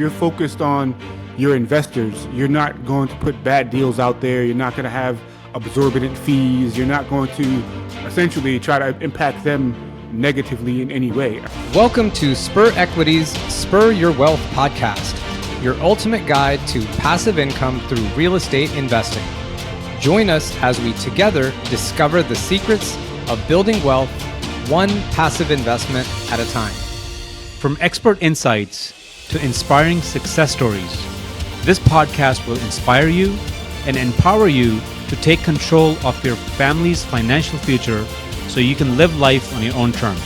you're focused on your investors, you're not going to put bad deals out there. You're not going to have exorbitant fees. You're not going to essentially try to impact them negatively in any way. Welcome to Spur Equity's Spur Your Wealth podcast, your ultimate guide to passive income through real estate investing. Join us as we together discover the secrets of building wealth one passive investment at a time. From expert insights to inspiring success stories, this podcast will inspire you and empower you to take control of your family's financial future so you can live life on your own terms.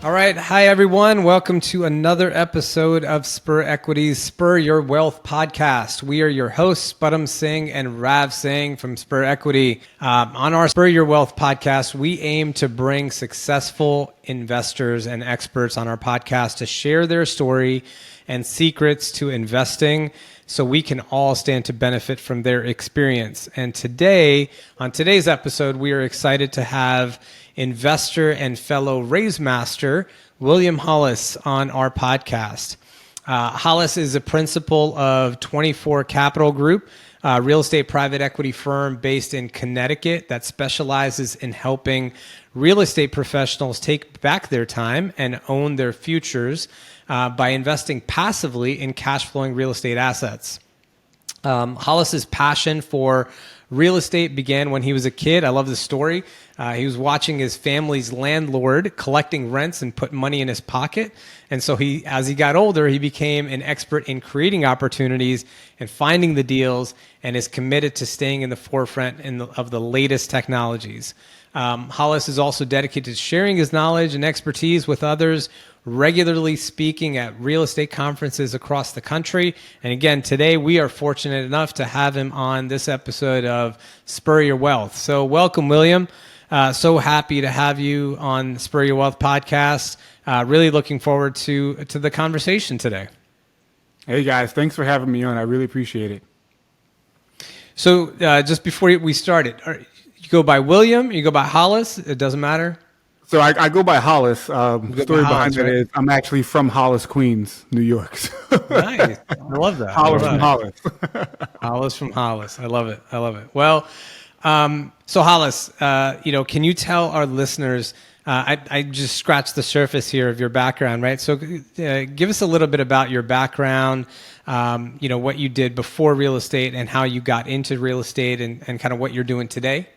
All right. Hi, everyone. Welcome to another episode of Spur Equity's Spur Your Wealth podcast. We are your hosts, Sputum Singh and Rav Singh from Spur Equity. On our Spur Your Wealth podcast, we aim to bring successful investors and experts on our podcast to share their story and secrets to investing so we can all stand to benefit from their experience. And today, on today's episode, we are excited to have investor and fellow raise master, William Hollis, on our podcast. Hollis is a principal of 24 Capital Group, a real estate private equity firm based in Connecticut that specializes in helping real estate professionals take back their time and own their futures by investing passively in cash flowing real estate assets. Hollis's passion for real estate began when he was a kid. I love the story. He was watching his family's landlord collecting rents and put money in his pocket. And so as he got older, he became an expert in creating opportunities and finding the deals and is committed to staying in the forefront of the latest technologies. Hollis is also dedicated to sharing his knowledge and expertise with others, regularly speaking at real estate conferences across the country. And again, today we are fortunate enough to have him on this episode of Spur Your Wealth. So welcome, William. So happy to have you on Spur Your Wealth podcast. Really looking forward to the conversation today. Hey guys, thanks for having me on. I really appreciate it. So just before we started, you go by William, you go by Hollis, it doesn't matter? So I go by Hollis. The story behind that is I'm actually from Hollis, Queens, New York. Nice. I love that. Hollis from Hollis. Hollis from Hollis. I love it. Well, so Hollis, can you tell our listeners, I just scratched the surface here of your background, right? So give us a little bit about your background, what you did before real estate and how you got into real estate and kind of what you're doing today.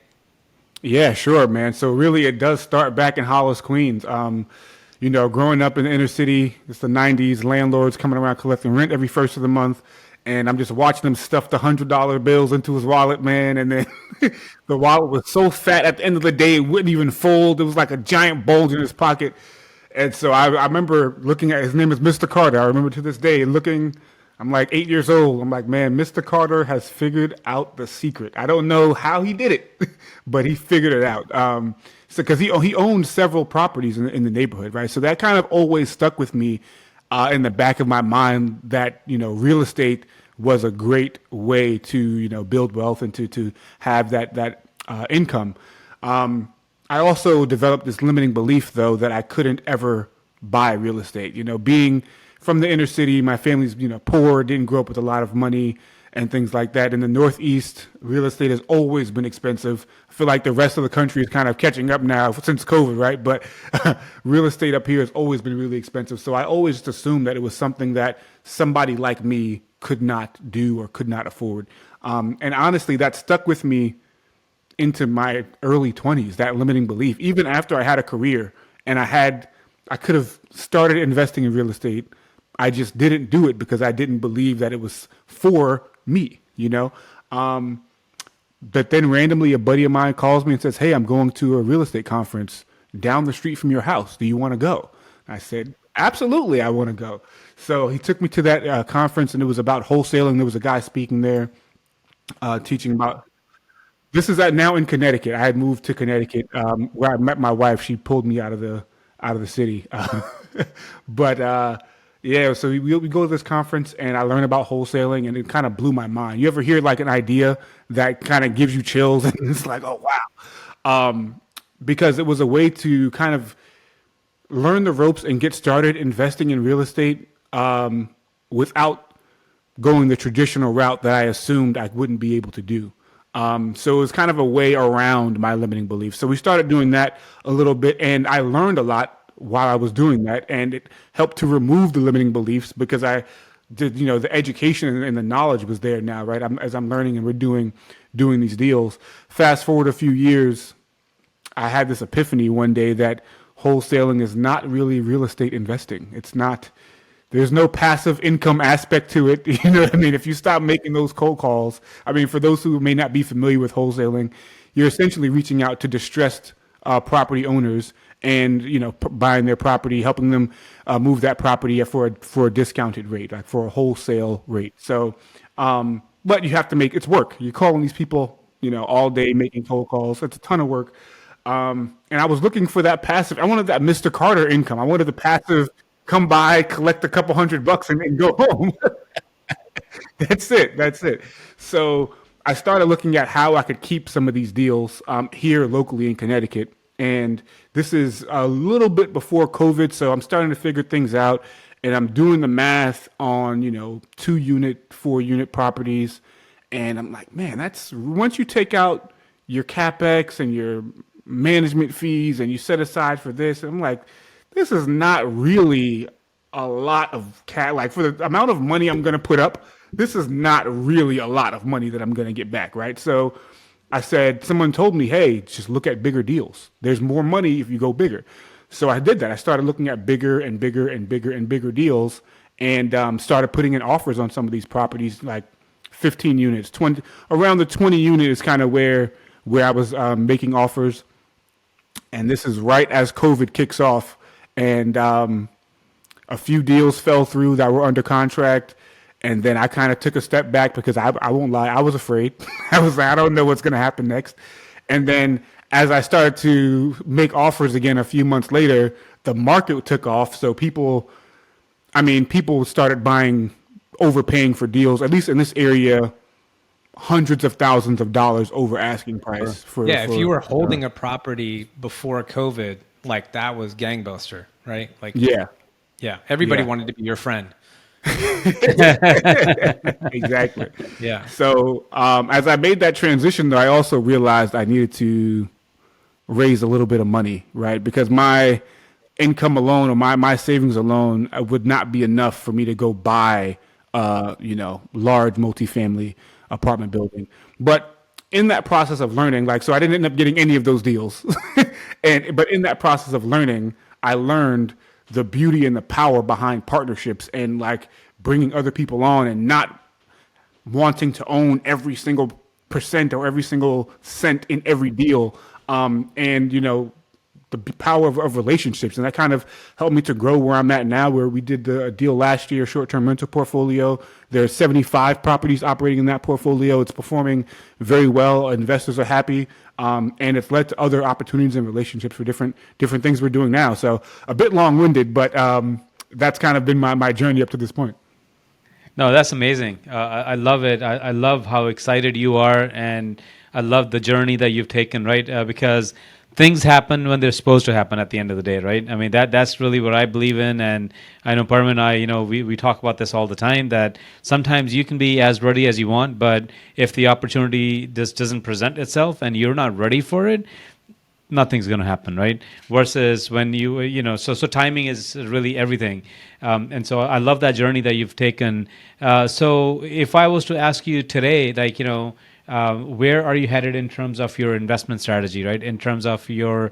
Yeah, sure, man. So really it does start back in Hollis, Queens. Growing up in the inner city, it's the 90s, landlords coming around collecting rent every first of the month. And I'm just watching him stuff the $100 bills into his wallet, man. And then the wallet was so fat at the end of the day, it wouldn't even fold. It was like a giant bulge in his pocket. And so I remember looking at, his name is Mr. Carter. I remember to this day looking, I'm like 8 years old. I'm like, man, Mr. Carter has figured out the secret. I don't know how he did it, but he figured it out. So because he owned several properties in the neighborhood, right? So that kind of always stuck with me in the back of my mind that, real estate was a great way to, build wealth and to have that income. I also developed this limiting belief, though, that I couldn't ever buy real estate. Being from the inner city, my family's, poor, didn't grow up with a lot of money and things like that. In the Northeast, real estate has always been expensive. I feel like the rest of the country is kind of catching up now since COVID, right? But real estate up here has always been really expensive. So I always just assumed that it was something that somebody like me could not do or could not afford. And honestly, that stuck with me into my early 20s, that limiting belief. Even after I had a career and I could have started investing in real estate, I just didn't do it because I didn't believe that it was for me, But then randomly a buddy of mine calls me and says, hey, I'm going to a real estate conference down the street from your house. Do you want to go? I said, absolutely, I want to go. So he took me to that conference, and it was about wholesaling. There was a guy speaking there teaching about, this is now in Connecticut. I had moved to Connecticut where I met my wife. She pulled me out of the city. Yeah, so we go to this conference and I learned about wholesaling and it kind of blew my mind. You ever hear like an idea that kind of gives you chills and it's like, oh, wow. Because it was a way to kind of learn the ropes and get started investing in real estate without going the traditional route that I assumed I wouldn't be able to do. So it was kind of a way around my limiting beliefs. So we started doing that a little bit, and I learned a lot while I was doing that, and it helped to remove the limiting beliefs because I did, the education and the knowledge was there now, right? As I'm learning and we're doing these deals. Fast forward a few years, I had this epiphany one day that wholesaling is not really real estate investing. It's not. There's no passive income aspect to it. You know what I mean? If you stop making those cold calls, I mean, for those who may not be familiar with wholesaling, you're essentially reaching out to distressed property owners and, buying their property, helping them move that property for a discounted rate, like for a wholesale rate. So, but you have to it's work. You're calling these people, all day making cold calls. It's a ton of work. And I was looking for that passive. I wanted that Mr. Carter income. I wanted the passive. Come by, collect a couple $100 and go home. That's it. So I started looking at how I could keep some of these deals here locally in Connecticut. And this is a little bit before COVID, so I'm starting to figure things out. And I'm doing the math on, 2-unit, 4-unit properties. And I'm like, man, that's once you take out your CapEx and your management fees and you set aside for this, I'm like, this is not really a lot of like for the amount of money I'm going to put up, this is not really a lot of money that I'm going to get back, right? So I said, someone told me, hey, just look at bigger deals. There's more money if you go bigger. So I did that. I started looking at bigger and bigger and bigger and bigger deals and started putting in offers on some of these properties, like 15 units, 20, around the 20 unit is kind of where I was making offers. And this is right as COVID kicks off. And a few deals fell through that were under contract. And then I kind of took a step back because I won't lie, I was afraid. I was like, I don't know what's going to happen next. And then as I started to make offers again a few months later, the market took off. So people started overpaying for deals, at least in this area, hundreds of thousands of dollars over asking price. If you were holding a property before COVID, like that was gangbuster, right? Like, yeah. Everybody wanted to be your friend. Exactly. Yeah. So as I made that transition, though, I also realized I needed to raise a little bit of money, right? Because my income alone or my savings alone would not be enough for me to go buy, large multifamily apartment building. But in that process of learning, so I didn't end up getting any of those deals. But in that process of learning, I learned the beauty and the power behind partnerships and bringing other people on and not wanting to own every single percent or every single cent in every deal. The power of relationships. And that kind of helped me to grow where I'm at now, where we did the deal last year, short-term rental portfolio. There's 75 properties operating in that portfolio. It's performing very well. Investors are happy. And it's led to other opportunities and relationships for different things we're doing now. So a bit long-winded, but that's kind of been my journey up to this point. No, that's amazing. I love it. I love how excited you are, and I love the journey that you've taken, right? Because things happen when they're supposed to happen at the end of the day, right? I mean, that's really what I believe in. And I know Parman and I, we talk about this all the time, that sometimes you can be as ready as you want, but if the opportunity just doesn't present itself and you're not ready for it, nothing's going to happen, right? Versus when so timing is really everything. And so I love that journey that you've taken. So if I was to ask you today, where are you headed in terms of your investment strategy, right? In terms of your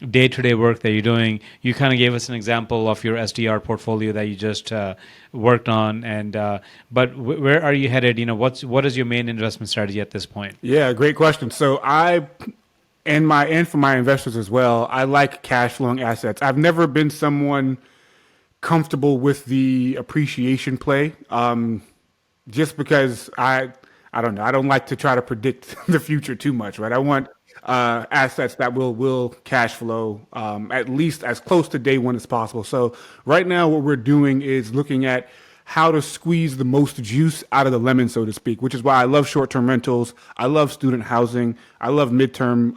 day-to-day work that you're doing, you kind of gave us an example of your SDR portfolio that you just worked on, but where are you headed? What is your main investment strategy at this point? Yeah, great question. So and for my investors as well, I like cash flowing assets. I've never been someone comfortable with the appreciation play, just because I don't know. I don't like to try to predict the future too much, right? I want assets that will cash flow at least as close to day one as possible. So right now what we're doing is looking at how to squeeze the most juice out of the lemon, so to speak, which is why I love short-term rentals. I love student housing. I love midterm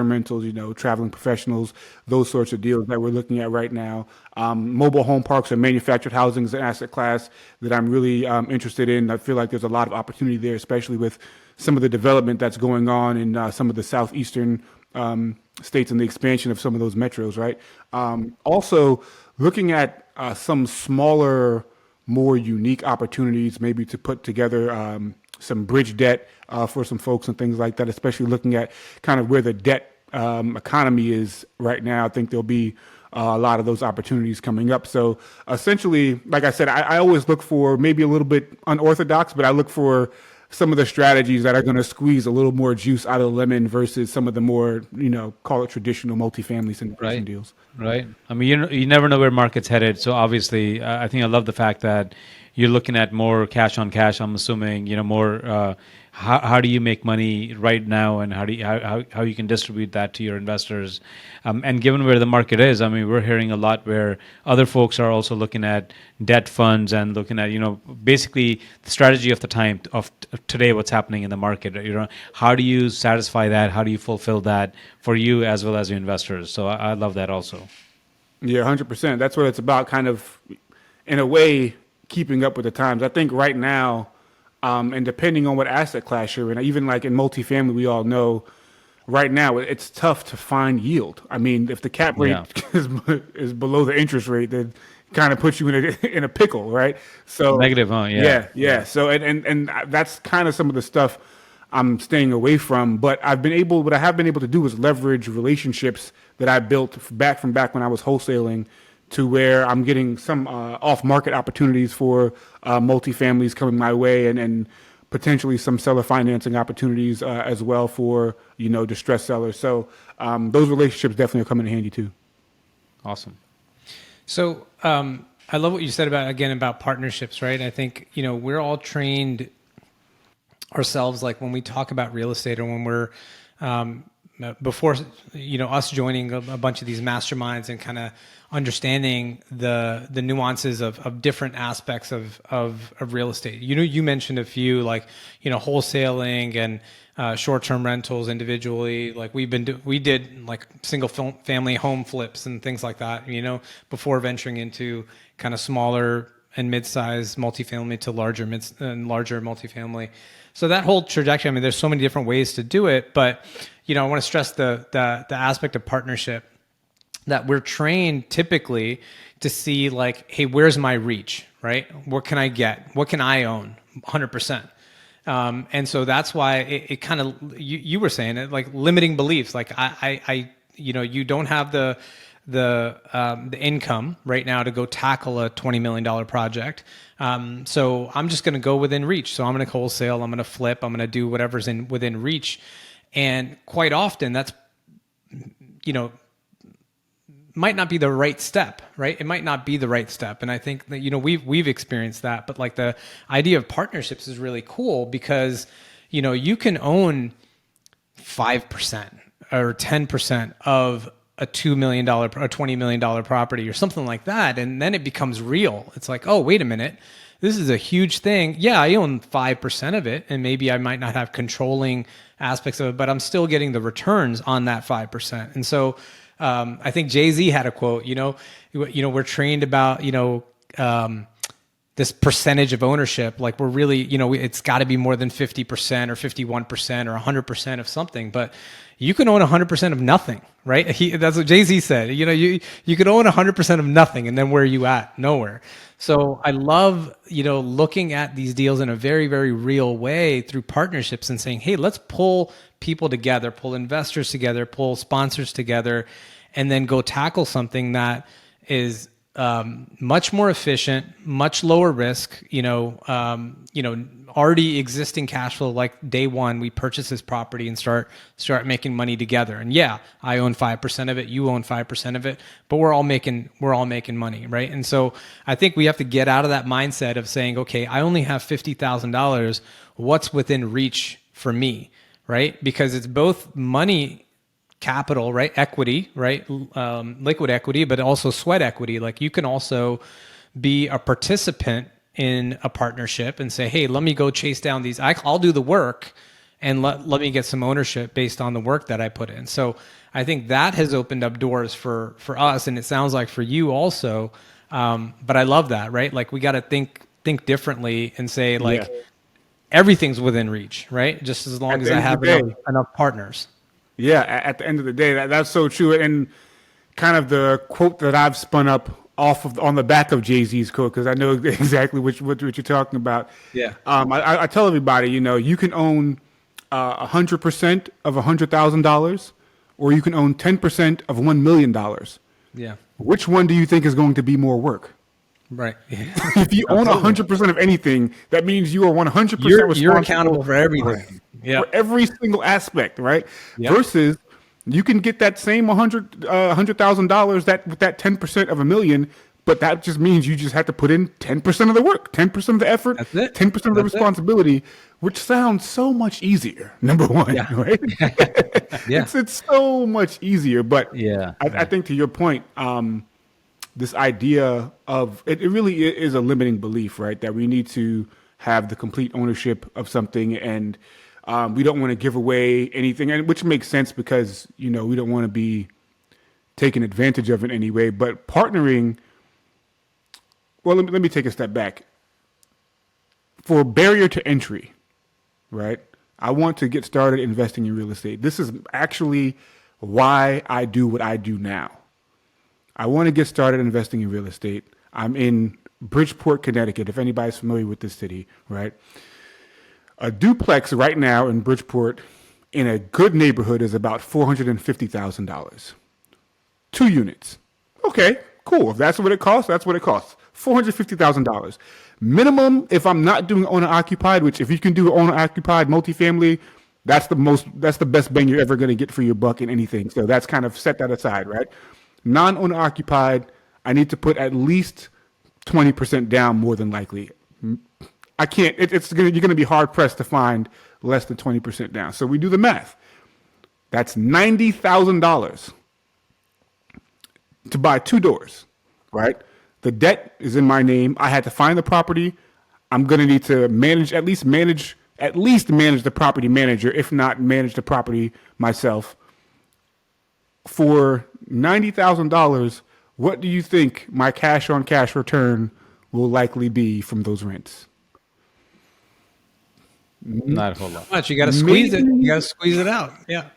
rentals, traveling professionals, those sorts of deals that we're looking at right now. Mobile home parks and manufactured housing is an asset class that I'm really interested in. I feel like there's a lot of opportunity there, especially with some of the development that's going on in some of the southeastern states and the expansion of some of those metros, right? Also, looking at some smaller, more unique opportunities, maybe to put together some bridge debt for some folks and things like that, especially looking at kind of where the debt economy is right now. I think there'll be a lot of those opportunities coming up. So essentially, like I said, I always look for maybe a little bit unorthodox, but I look for some of the strategies that are going to squeeze a little more juice out of the lemon versus some of the more, call it traditional multifamily syndication deals. Right. I mean, you never know where market's headed. So obviously, I think I love the fact that you're looking at more cash on cash. I'm assuming, more. How do you make money right now, and how you can distribute that to your investors? And given where the market is, I mean, we're hearing a lot where other folks are also looking at debt funds and looking at, basically the strategy of the time of today, what's happening in the market. How do you satisfy that? How do you fulfill that for you as well as your investors? So I love that also. Yeah, 100%. That's what it's about, kind of, in a way, keeping up with the times. I think right now, and depending on what asset class you're in, even like in multifamily, we all know right now it's tough to find yield. I mean, if the cap rate is below the interest rate, then kind of puts you in a pickle, right? So negative, huh? Yeah. So and that's kind of some of the stuff I'm staying away from. But what I have been able to do is leverage relationships that I built back when I was wholesaling, to where I'm getting some off-market opportunities for multifamilies coming my way, and potentially some seller financing opportunities as well for distressed sellers. So those relationships definitely are coming in handy too. Awesome. So I love what you said about partnerships, right? I think we're all trained ourselves, like when we talk about real estate, or when we're before us joining a bunch of these masterminds and kind of understanding the nuances of different aspects of real estate. You mentioned a few, like wholesaling and short-term rentals individually. Like we did like single family home flips and things like that, before venturing into kind of smaller and mid-sized multifamily to larger multifamily. So that whole trajectory, I mean, there's so many different ways to do it, but I want to stress the aspect of partnership, that we're trained typically to see like, hey, where's my reach, right? What can I get? What can I own? 100%. And so that's why it kind of, you were saying it, like limiting beliefs. Like you don't have the income right now to go tackle a $20 million project. So I'm just going to go within reach. So I'm going to wholesale, I'm going to flip, I'm going to do whatever's within reach. And quite often that's, might not be the right step, right? It might not be the right step. And I think that, we've experienced that, but like the idea of partnerships is really cool because, you can own 5% or 10% of a $2 million or $20 million property or something like that. And then it becomes real. It's like, oh, wait a minute. This is a huge thing. Yeah, I own 5% of it, and maybe I might not have controlling aspects of it, but I'm still getting the returns on that 5%. And so I think Jay-Z had a quote, we're trained about, this percentage of ownership. Like we're really, it's got to be more than 50% or 51% or 100% of something, but you can own 100% of nothing, right? That's what Jay-Z said. You could own 100% of nothing, and then where are you at? Nowhere. So I love, looking at these deals in a very, very real way through partnerships and saying, hey, let's pull people together, pull investors together, pull sponsors together, and then go tackle something that is much more efficient, much lower risk, already existing cash flow. Like day one, we purchase this property and start making money together. And yeah, I own 5% of it, you own 5% of it, but we're all making money, right? And so I think we have to get out of that mindset of saying, okay, I only have $50,000. What's within reach for me, right? Because it's both money, capital, right? Equity, right? Liquid equity, but also sweat equity. Like you can also be a participant in a partnership and say, hey, let me go chase down these. I'll do the work and let me get some ownership based on the work that I put in. So I think that has opened up doors for us, and it sounds like for you also. But I love that, right? Like we got to think differently and say like everything's within reach, right? Just as long as I have enough partners. Yeah, at the end of the day, that's so true. And kind of the quote that I've spun up on the back of Jay-Z's quote, because I know exactly what you're talking about. Yeah. I tell everybody, you can own 100% of $100,000, or you can own 10% of $1 million. Yeah. Which one do you think is going to be more work? Right. Yeah. If you own 100% of anything, that means you are 100% responsible. You're accountable for everything. Yeah. For every single aspect, right? Yep. Versus you can get that same $100,000 with that 10% of $1 million, but that just means you just have to put in 10% of the work, 10% of the effort, 10% of the responsibility, which sounds so much easier. Number one, right? Yeah. It's so much easier. But I think to your point, this idea of it really is a limiting belief, right? That we need to have the complete ownership of something, and we don't want to give away anything, and which makes sense because we don't want to be taken advantage of in any way. But partnering, well, let me take a step back. For barrier to entry, right? I want to get started investing in real estate. This is actually why I do what I do now. I want to get started investing in real estate. I'm in Bridgeport, Connecticut, if anybody's familiar with this city, right? A duplex right now in Bridgeport in a good neighborhood is about $450,000. 2 units. Okay, cool. If that's what it costs, that's what it costs. $450,000. Minimum, if I'm not doing owner-occupied, which if you can do owner-occupied multifamily, that's the best bang you're ever going to get for your buck in anything. So that's kind of set that aside, right? Non-owner occupied, I need to put at least 20% down, more than likely. I can't. You're going to be hard pressed to find less than 20% down. So we do the math. That's $90,000 to buy 2 doors, right? The debt is in my name. I had to find the property. I'm going to need to at least manage the property manager, if not manage the property myself. For $90,000, what do you think my cash on cash return will likely be from those rents? Not a whole lot. Much. You got to squeeze it. You got to squeeze it out. Yeah.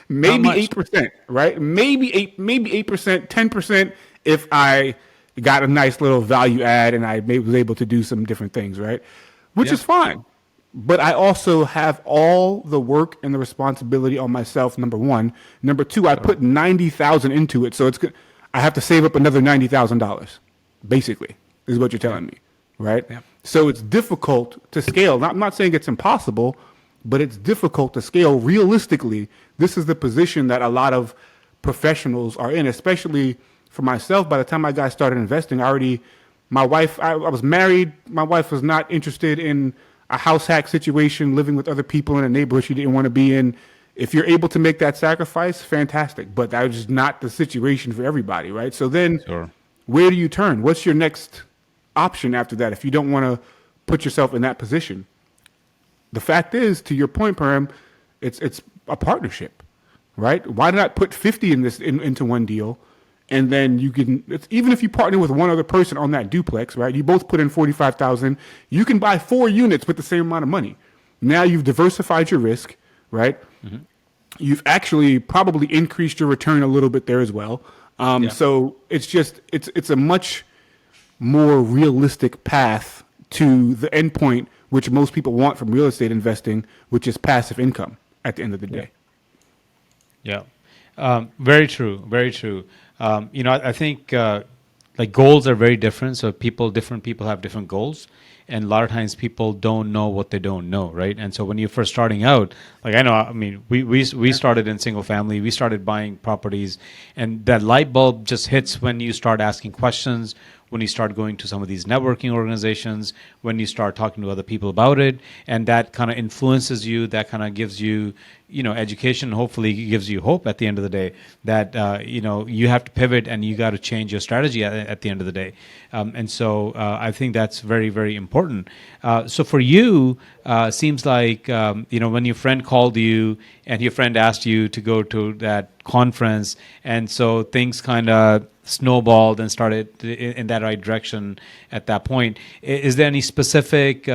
Maybe 8%, right? Maybe 8%, 10% if I got a nice little value add and I was able to do some different things, right? Which is fine. But I also have all the work and the responsibility on myself, number one. Number two, I put $90,000 into it, so I have to save up another $90,000, basically, is what you're telling me, right? Yeah. So it's difficult to scale. I'm not saying it's impossible, but it's difficult to scale. Realistically, this is the position that a lot of professionals are in, especially for myself. By the time I got started investing, I was married. My wife was not interested in a house hack situation, living with other people in a neighborhood she didn't want to be in. If you're able to make that sacrifice, fantastic. But that was just not the situation for everybody, right? So then where do you turn? What's your next option after that if you don't want to put yourself in that position? The fact is, to your point, Param, it's a partnership, right? Why not put 50 into one deal? And then even if you partner with one other person on that duplex, right? You both put in $45,000. You can buy 4 units with the same amount of money. Now you've diversified your risk, right? Mm-hmm. You've actually probably increased your return a little bit there as well. So it's a much more realistic path to the end point, which most people want from real estate investing, which is passive income at the end of the day. Yeah. Very true. Very true. I think like goals are very different. So different people have different goals. And a lot of times people don't know what they don't know, right? And so when you're first starting out, we started in single family. We started buying properties. And that light bulb just hits when you start asking questions, when you start going to some of these networking organizations, when you start talking to other people about it, and that kind of influences you, that kind of gives you, education, hopefully gives you hope at the end of the day that, you have to pivot and you got to change your strategy at the end of the day. And so I think that's very, very important. So for you, seems like, when your friend called you and your friend asked you to go to that conference, and so things kind of snowballed and started in that right direction at that point. Is there any specific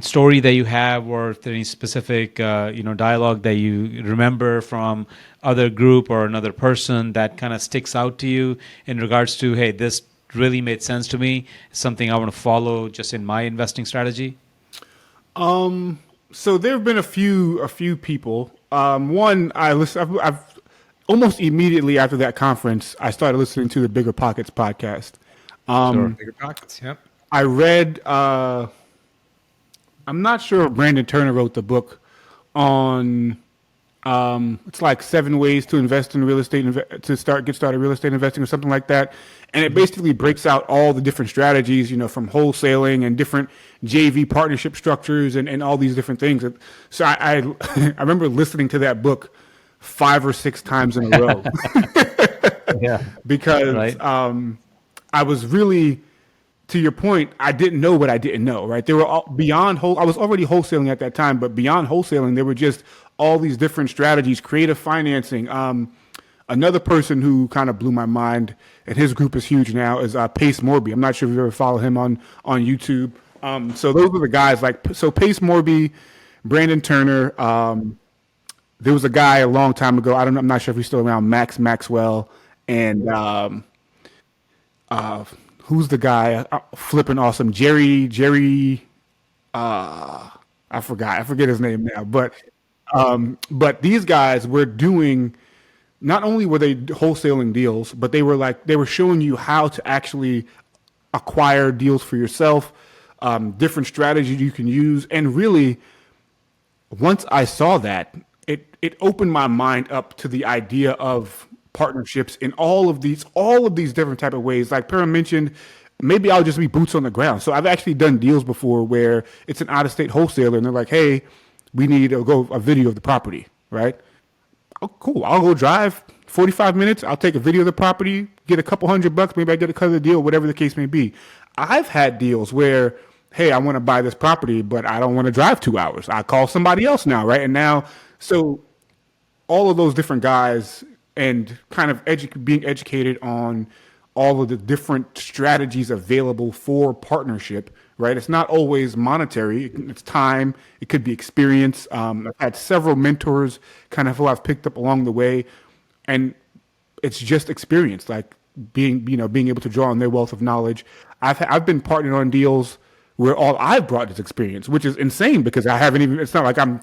story that you have, or if there any specific dialogue that you remember from other group or another person that kind of sticks out to you in regards to, hey, this really made sense to me, something I want to follow just in my investing strategy? So there have been a few people. One, I've almost immediately after that conference, I started listening to the Bigger Pockets podcast. Sure. Bigger pockets. Yep. I read, I'm not sure if Brandon Turner wrote the book on, it's like 7 ways to invest in real estate, get started real estate investing or something like that. And it basically breaks out all the different strategies, from wholesaling and different JV partnership structures and all these different things. So I I remember listening to that book 5 or 6 times in a row. Yeah. Because Right. I was really, to your point, I didn't know what I didn't know, right? They were all beyond I was already wholesaling at that time, but beyond wholesaling, there were just all these different strategies, creative financing. Another person who kind of blew my mind, and his group is huge now, is Pace Morby. I'm not sure if you ever follow him on YouTube. So those were the guys Pace Morby, Brandon Turner. There was a guy a long time ago. I'm not sure if he's still around, Max Maxwell, and who's the guy? Flipping awesome, Jerry. I forget his name now, but these guys were doing. Not only were they wholesaling deals, but they were showing you how to actually acquire deals for yourself, different strategies you can use, and really, once I saw that, it opened my mind up to the idea of partnerships in all of these different type of ways. Like Perrin mentioned, maybe I'll just be boots on the ground. So I've actually done deals before where it's an out-of-state wholesaler and they're like, hey, we need a video of the property, right? Oh, cool. I'll go drive 45 minutes. I'll take a video of the property, get a couple $100. Maybe I get a cut of the deal, whatever the case may be. I've had deals where, hey, I want to buy this property, but I don't want to drive 2 hours. I call somebody else now, right? And now, so all of those different guys and kind of being educated on all of the different strategies available for partnership, right? It's not always monetary. It's time. It could be experience. I've had several mentors kind of who I've picked up along the way, and it's just experience, like being able to draw on their wealth of knowledge. I've been partnered on deals where all I've brought is experience, which is insane because I haven't even, it's not like I'm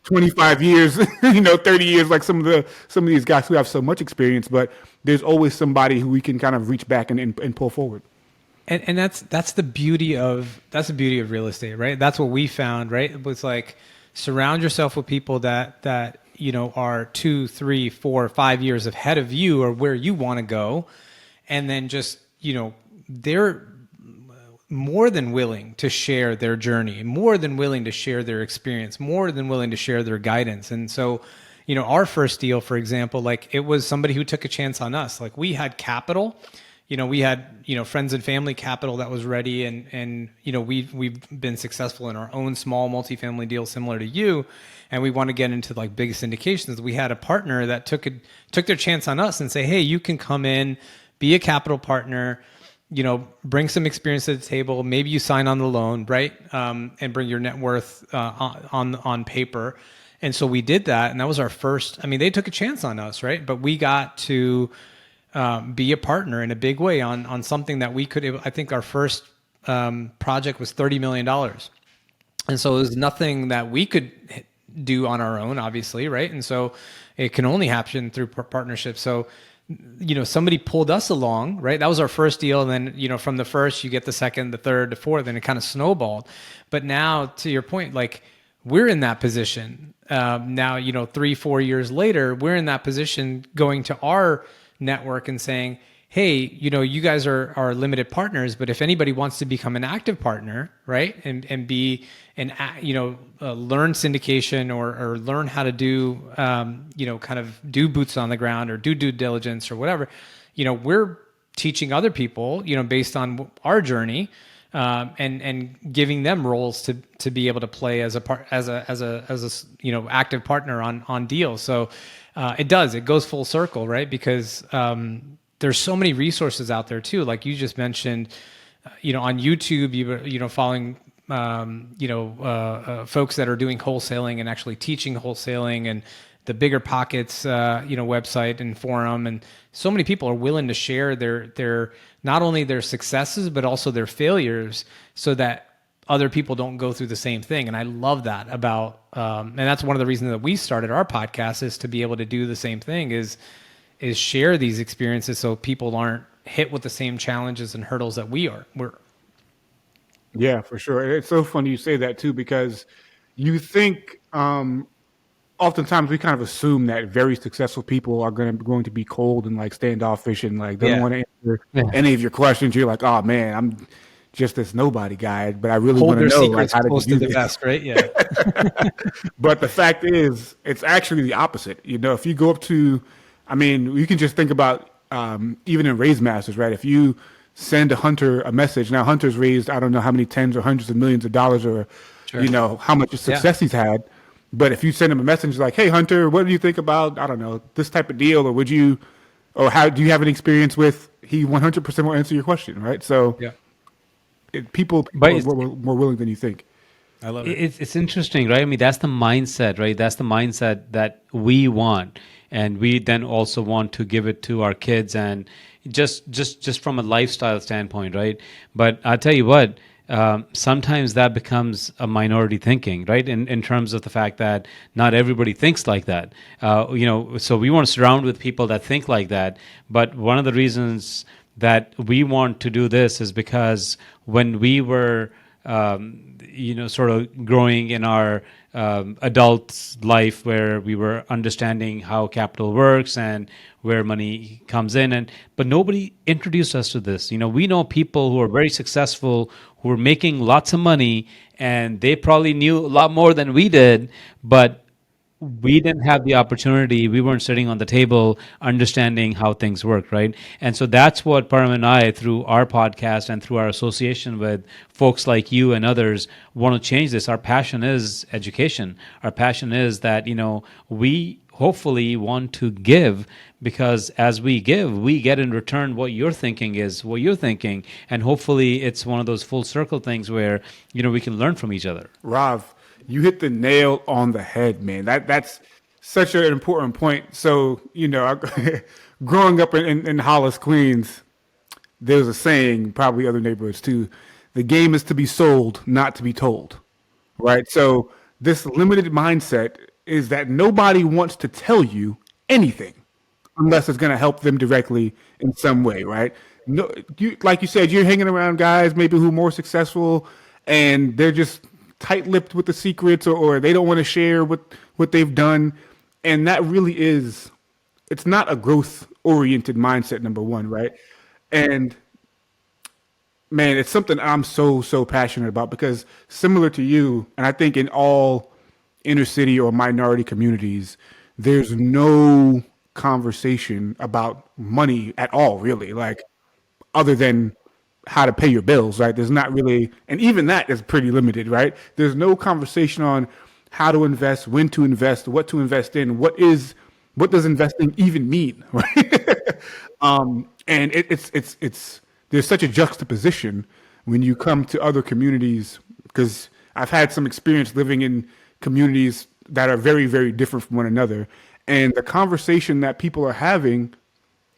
25 years, 30 years, like some of these guys who have so much experience, but there's always somebody who we can kind of reach back and pull forward. And that's the beauty of real estate, right? That's what we found, right? It was like surround yourself with people that are 2, 3, 4, 5 years ahead of you or where you want to go, and then just they're more than willing to share their journey, more than willing to share their experience, more than willing to share their guidance. And so, our first deal, for example, like it was somebody who took a chance on us. Like we had capital, we had, friends and family capital that was ready, and we've been successful in our own small multifamily deals similar to you, and we want to get into like big syndications. We had a partner that took their chance on us and say, hey, you can come in, be a capital partner, bring some experience to the table. Maybe you sign on the loan, right? And bring your net worth on paper. And so we did that, and that was our first. I mean, they took a chance on us, right? But we got to be a partner in a big way on something that we could. I think our first project was $30 million, and so it was nothing that we could do on our own, obviously, right? And so it can only happen through partnerships. So somebody pulled us along, right? That was our first deal. And then, from the first, you get the second, the third, the fourth, and it kind of snowballed. But now, to your point, like we're in that position now, 3, 4 years later, we're in that position going to our network and saying, hey, you guys are limited partners, but if anybody wants to become an active partner, right, and be learn syndication or learn how to do kind of do boots on the ground or do due diligence or whatever, we're teaching other people, based on our journey, and giving them roles to be able to play as a active partner on deals. So it goes full circle, right? Because there's so many resources out there too. Like you just mentioned, on YouTube, following folks that are doing wholesaling and actually teaching wholesaling, and the Bigger Pockets website and forum, and so many people are willing to share their not only their successes but also their failures, so that other people don't go through the same thing. And I love that about and that's one of the reasons that we started our podcast, is to be able to do the same thing, is share these experiences so people aren't hit with the same challenges and hurdles that we're. Yeah, for sure. It's so funny you say that too, because you think oftentimes we kind of assume that very successful people are going to be cold and like standoffish and like they don't want to answer any of your questions. You're like, oh man, I'm just this nobody guy, but I really want to know like how close to do to the this. vest, right? Yeah. But the fact is, it's actually the opposite. If you go up to, I mean, you can just think about even in Raise Masters, right? If you send a hunter a message, now Hunter's raised, I don't know how many tens or hundreds of millions of dollars, or Sure. how much success he's had. But if you send him a message like, hey Hunter, what do you think about, I don't know, this type of deal, or how do you have an experience with, he 100% will answer your question, right? So Yeah. People But are more willing than you think. I love it. It's interesting, right? I mean, that's the mindset, right? That's the mindset that we want, and we then also want to give it to our kids, and just from a lifestyle standpoint, right? But I tell you what, sometimes that becomes a minority thinking, right? In terms of the fact that not everybody thinks like that, So we want to surround with people that think like that. But one of the reasons that we want to do this is because when we were sort of growing in our adult life, where we were understanding how capital works and where money comes in, but nobody introduced us to this. We know people who are very successful, who are making lots of money, and they probably knew a lot more than we did, but we didn't have the opportunity. We weren't sitting on the table understanding how things work, right? And so that's what Param and I, through our podcast and through our association with folks like you and others, want to change this. Our passion is education. Our passion is that, we hopefully want to give, because as we give, we get in return what you're thinking is what you're thinking. And hopefully it's one of those full circle things where, we can learn from each other. Rav, you hit the nail on the head, man. That's such an important point. So, growing up in Hollis, Queens, there's a saying, probably other neighborhoods too, the game is to be sold, not to be told, right? So this limited mindset is that nobody wants to tell you anything unless it's going to help them directly in some way, right? No, like you said, you're hanging around guys maybe who are more successful, and they're just tight-lipped with the secrets, or they don't want to share what they've done. And that really is, it's not a growth-oriented mindset, number one, right? And man, it's something I'm so passionate about, because similar to you, and I think in all inner city or minority communities, there's no conversation about money at all, really, like, other than how to pay your bills, right? There's not really, and even that is pretty limited, right? There's no conversation on how to invest, when to invest, what to invest in, what does investing even mean, right? And it's there's such a juxtaposition when you come to other communities, because I've had some experience living in communities that are very, very different from one another, and the conversation that people are having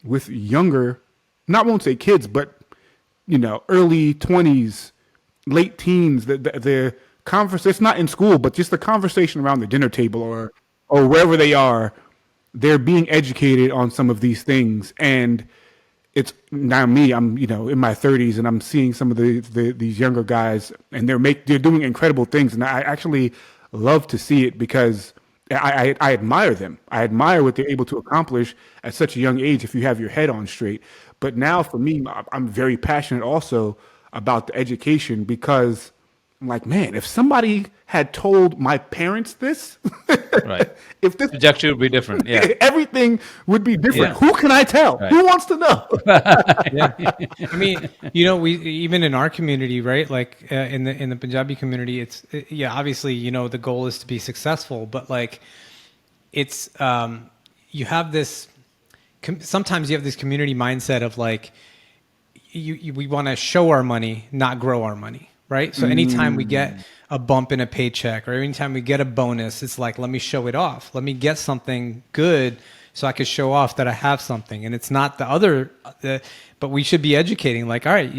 with younger, not won't say kids, but early 20s, late teens, the conversation, it's not in school, but just the conversation around the dinner table or wherever they are, they're being educated on some of these things. And it's now me, I'm, in my 30s, and I'm seeing some of these younger guys, and they're doing incredible things. And I actually love to see it, because I admire them. I admire what they're able to accomplish at such a young age if you have your head on straight. But now for me, I'm very passionate also about the education because I'm like, man, if somebody had told my parents this, Right. if this, Trajectory would be different. Yeah. everything would be different. Yeah. Who can I tell? Right. Who wants to know? Yeah, I mean, we even in our community, right? Like in the Punjabi community, yeah, obviously, the goal is to be successful, but like it's you have this. Sometimes you have this community mindset of like we want to show our money, not grow our money, right? So anytime we get a bump in a paycheck or anytime we get a bonus, it's like, let me show it off. Let me get something good so I could show off that I have something. And it's not but we should be educating like, all right,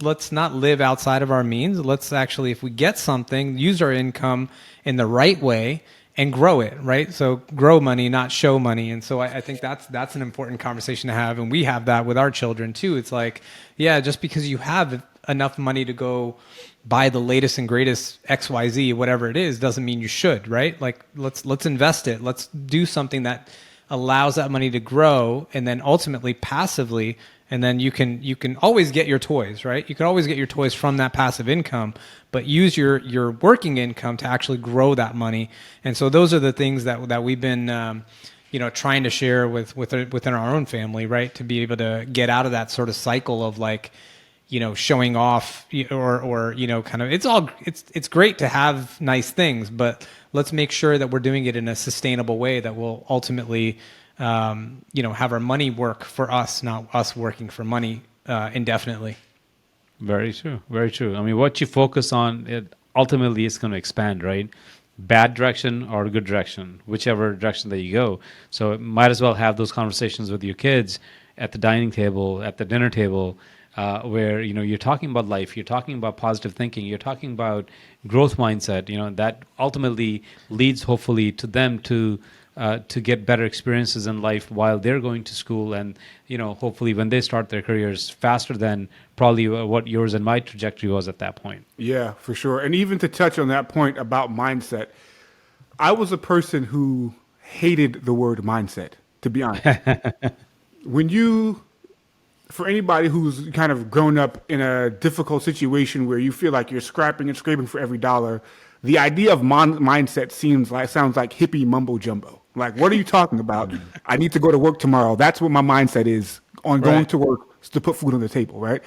let's not live outside of our means. Let's actually, if we get something, use our income in the right way and grow it, right? So grow money, not show money. And so I think that's an important conversation to have. And we have that with our children too. It's like, yeah, just because you have enough money to go buy the latest and greatest XYZ, whatever it is, doesn't mean you should, right? Like let's invest it. Let's do something that allows that money to grow, and then ultimately passively, and then you can always get your toys, right? You can always get your toys from that passive income, but use your working income to actually grow that money. And so those are the things that we've been trying to share within our own family, right? To be able to get out of that sort of cycle of like, showing off or kind of, it's great to have nice things, but let's make sure that we're doing it in a sustainable way that will ultimately, have our money work for us, not us working for money indefinitely. Very true. Very true. I mean, what you focus on, it ultimately is going to expand, right? Bad direction or good direction, whichever direction that you go. So might as well have those conversations with your kids at the dining table, at the dinner table, where you're talking about life, you're talking about positive thinking, you're talking about growth mindset. That ultimately leads hopefully to them to get better experiences in life while they're going to school, and hopefully when they start their careers faster than probably what yours and my trajectory was at that point. Yeah, for sure. And even to touch on that point about mindset, I was a person who hated the word mindset, to be honest. For anybody who's kind of grown up in a difficult situation where you feel like you're scrapping and scraping for every dollar, the idea of mindset sounds like hippie mumbo jumbo. Like, what are you talking about? I need to go to work tomorrow. That's what my mindset is on going to work, is to put food on the table, right?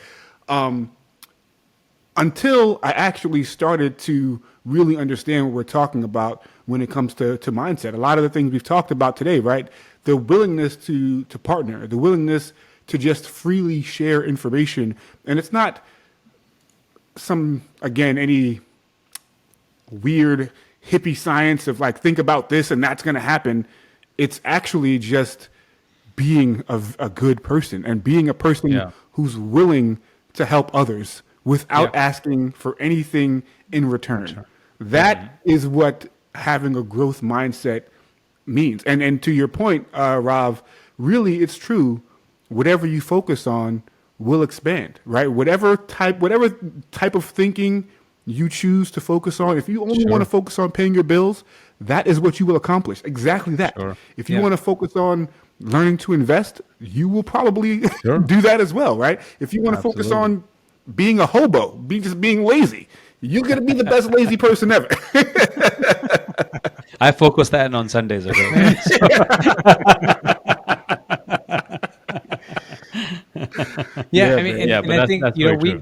Until I actually started to really understand what we're talking about when it comes to mindset. A lot of the things we've talked about today, right? The willingness to partner, the willingness to just freely share information. And it's not any weird hippie science of like, think about this and that's going to happen. It's actually just being a good person and being a person who's willing to help others without asking for anything in return. That is what having a growth mindset means. And to your point, Rav, really it's true. Whatever you focus on will expand, right? Whatever type of thinking you choose to focus on, if you only want to focus on paying your bills, that is what you will accomplish. Exactly that. Sure. If you want to focus on learning to invest, you will probably do that as well, right? If you want to focus on being a hobo, being lazy, you're going to be the best lazy person ever. I focus that on Sundays. I mean, I think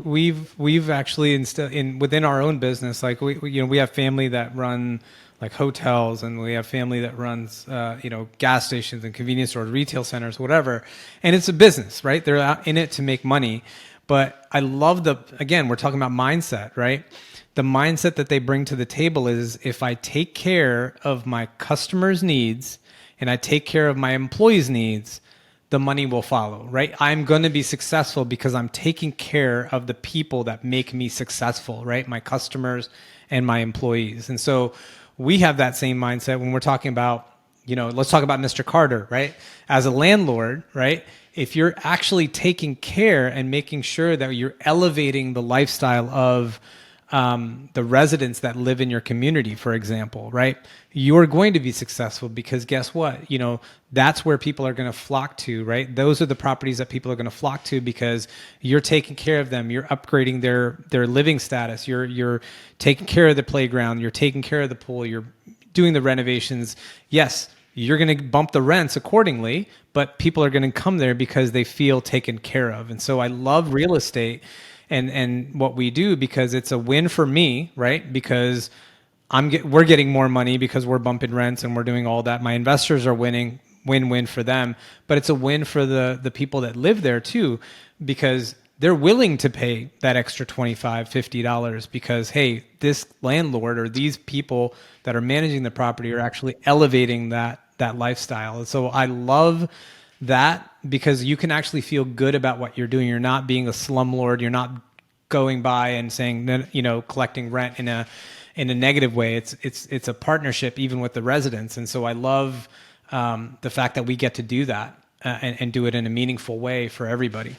we've actually within our own business, like we have family that run like hotels, and we have family that runs gas stations and convenience stores, retail centers, whatever, and it's a business, right? They're out in it to make money. But I love we're talking about mindset, right? The mindset that they bring to the table is, if I take care of my customers' needs and I take care of my employees' needs, the money will follow, right? I'm going to be successful because I'm taking care of the people that make me successful, right? My customers and my employees. And so we have that same mindset when we're talking about, let's talk about Mr. Carter, right? As a landlord, right? If you're actually taking care and making sure that you're elevating the lifestyle of the residents that live in your community, for example, right? You're going to be successful because guess what? That's where people are going to flock to, right? Those are the properties that people are going to flock to because you're taking care of them. You're upgrading their living status. You're taking care of the playground. You're taking care of the pool. You're doing the renovations. Yes, you're going to bump the rents accordingly, but people are going to come there because they feel taken care of. And so I love real estate and what we do because it's a win for me, right? Because we're getting more money because we're bumping rents and we're doing all that. My investors are winning, win-win for them, but it's a win for the people that live there too, because they're willing to pay that extra $25, $50 because, hey, this landlord or these people that are managing the property are actually elevating that lifestyle. And so I love that because you can actually feel good about what you're doing. You're not being a slumlord. You're not going by and saying, collecting rent in a negative way. It's a partnership even with the residents. And so I love the fact that we get to do that and do it in a meaningful way for everybody.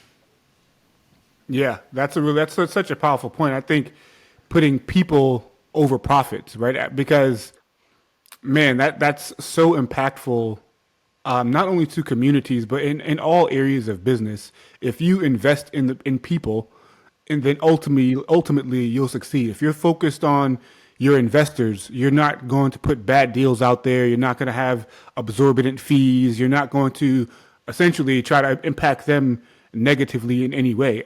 Yeah, that's such a powerful point. I think putting people over profits, right? Because man, that's so impactful, not only to communities but in all areas of business. If you invest in people, and then ultimately you'll succeed. If you're focused on your investors, you're not going to put bad deals out there. You're not going to have exorbitant fees. You're not going to essentially try to impact them negatively in any way.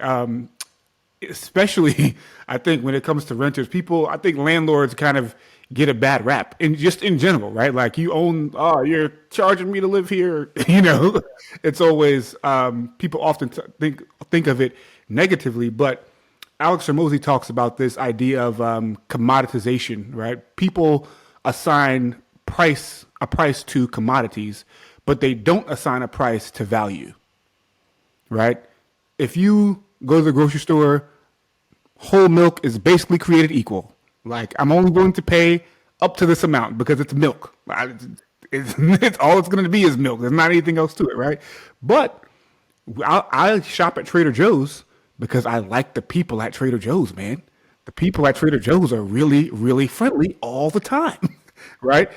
Especially, I think when it comes to renters, I think landlords kind of get a bad rap, and just in general, right? Like you're charging me to live here. It's always people often think of it negatively, but Alex Hormozy talks about this idea of commoditization, right? People assign a price to commodities, but they don't assign a price to value, right? If you go to the grocery store, whole milk is basically created equal. Like, I'm only willing to pay up to this amount because it's milk. It's all it's going to be is milk. There's not anything else to it, right? But I shop at Trader Joe's because I like the people at Trader Joe's, man. The people at Trader Joe's are really, really friendly all the time, right?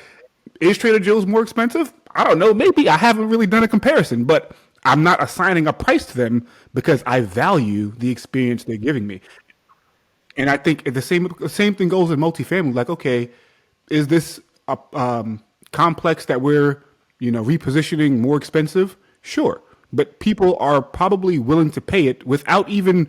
Is Trader Joe's more expensive? I don't know. Maybe. I haven't really done a comparison, but I'm not assigning a price to them because I value the experience they're giving me. And I think the same thing goes in multifamily. Like, okay, is this a complex that we're repositioning more expensive? Sure, but people are probably willing to pay it without even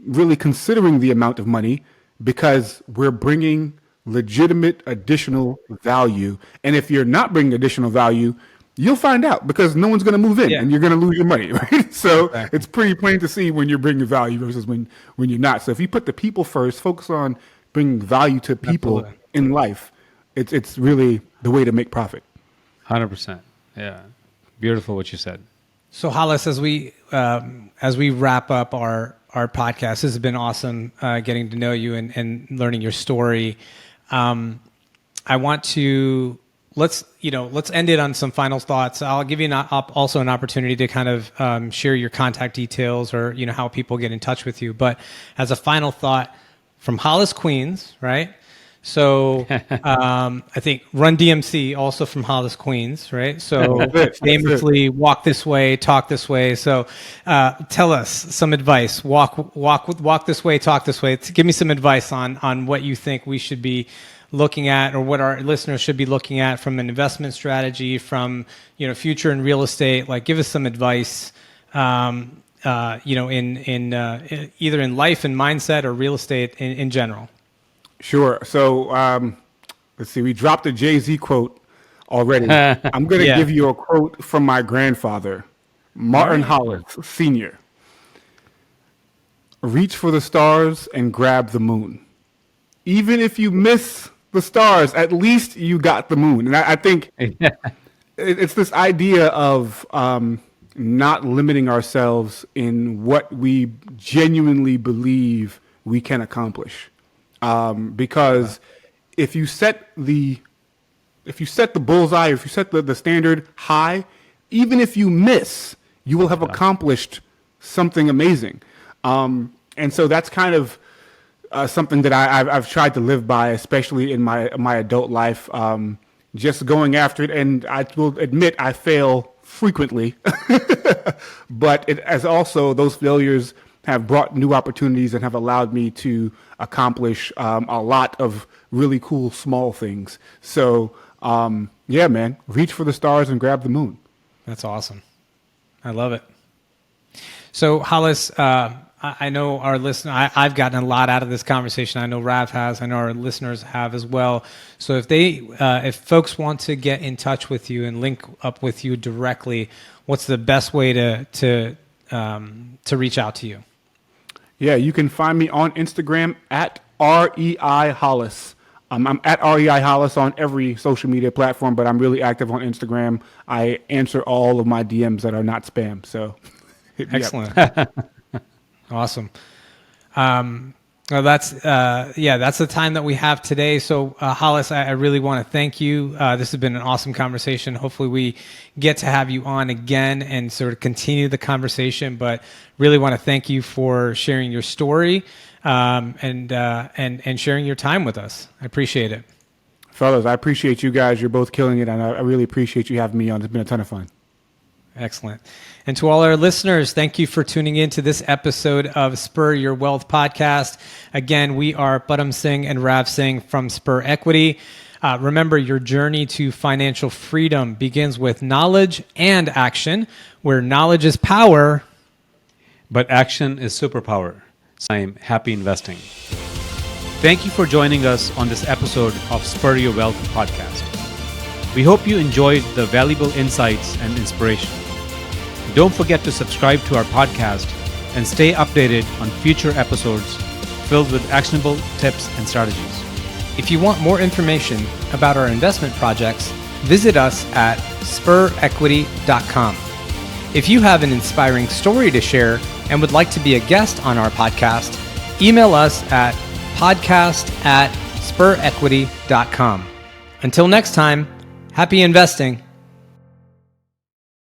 really considering the amount of money because we're bringing legitimate additional value. And if you're not bringing additional value, you'll find out because no one's going to move in and you're going to lose your money, right? So It's pretty plain to see when you're bringing value versus when you're not. So if you put the people first, focus on bringing value to people in life, it's really the way to make profit. 100%. Yeah. Beautiful what you said. So Hollis, as we wrap up our podcast, this has been awesome getting to know you and learning your story. I want to let's end it on some final thoughts. I'll give you also an opportunity to kind of share your contact details or how people get in touch with you. But as a final thought, from Hollis, Queens, right? So I think Run DMC also from Hollis, Queens, right? So famously walk this way, talk this way. So tell us some advice. Walk this way, talk this way. Give me some advice on what you think we should be looking at or what our listeners should be looking at from an investment strategy, from future in real estate. Like, give us some advice, in either in life and mindset or real estate in general. Sure. So let's see. We dropped a Jay-Z quote already. I'm going to give you a quote from my grandfather, Martin Hollis, Sr. Reach for the stars and grab the moon. Even if you miss the stars, at least you got the moon. And I think it's this idea of not limiting ourselves in what we genuinely believe we can accomplish. Because if you set the bullseye, if you set the standard high, even if you miss, you will have accomplished something amazing. And so that's kind of something that I've tried to live by, especially in my adult life. Just going after it, and I will admit I fail frequently, but it as also those failures have brought new opportunities and have allowed me to accomplish a lot of really cool small things. So yeah, man, reach for the stars and grab the moon. That's awesome. I love it. So Hollis, I know our listener. I've gotten a lot out of this conversation. I know Rav has. I know our listeners have as well. So if folks want to get in touch with you and link up with you directly, what's the best way to reach out to you? Yeah, you can find me on Instagram at REI Hollis. I'm at REI Hollis on every social media platform, but I'm really active on Instagram. I answer all of my DMs that are not spam. So hit me Excellent. up. Awesome. Well, that's the time that we have today. So, Hollis, I really want to thank you. This has been an awesome conversation. Hopefully, we get to have you on again and sort of continue the conversation. But really want to thank you for sharing your story and sharing your time with us. I appreciate it. Fellas, I appreciate you guys. You're both killing it, and I really appreciate you having me on. It's been a ton of fun. Excellent. And to all our listeners, thank you for tuning in to this episode of Spur Your Wealth podcast. Again, we are Param Singh and Rav Singh from Spur Equity. Remember, your journey to financial freedom begins with knowledge and action, where knowledge is power. But action is superpower. I'm happy investing. Thank you for joining us on this episode of Spur Your Wealth podcast. We hope you enjoyed the valuable insights and inspiration. Don't forget to subscribe to our podcast and stay updated on future episodes filled with actionable tips and strategies. If you want more information about our investment projects, visit us at SpurEquity.com. If you have an inspiring story to share and would like to be a guest on our podcast, email us at podcast@SpurEquity.com. Until next time, happy investing.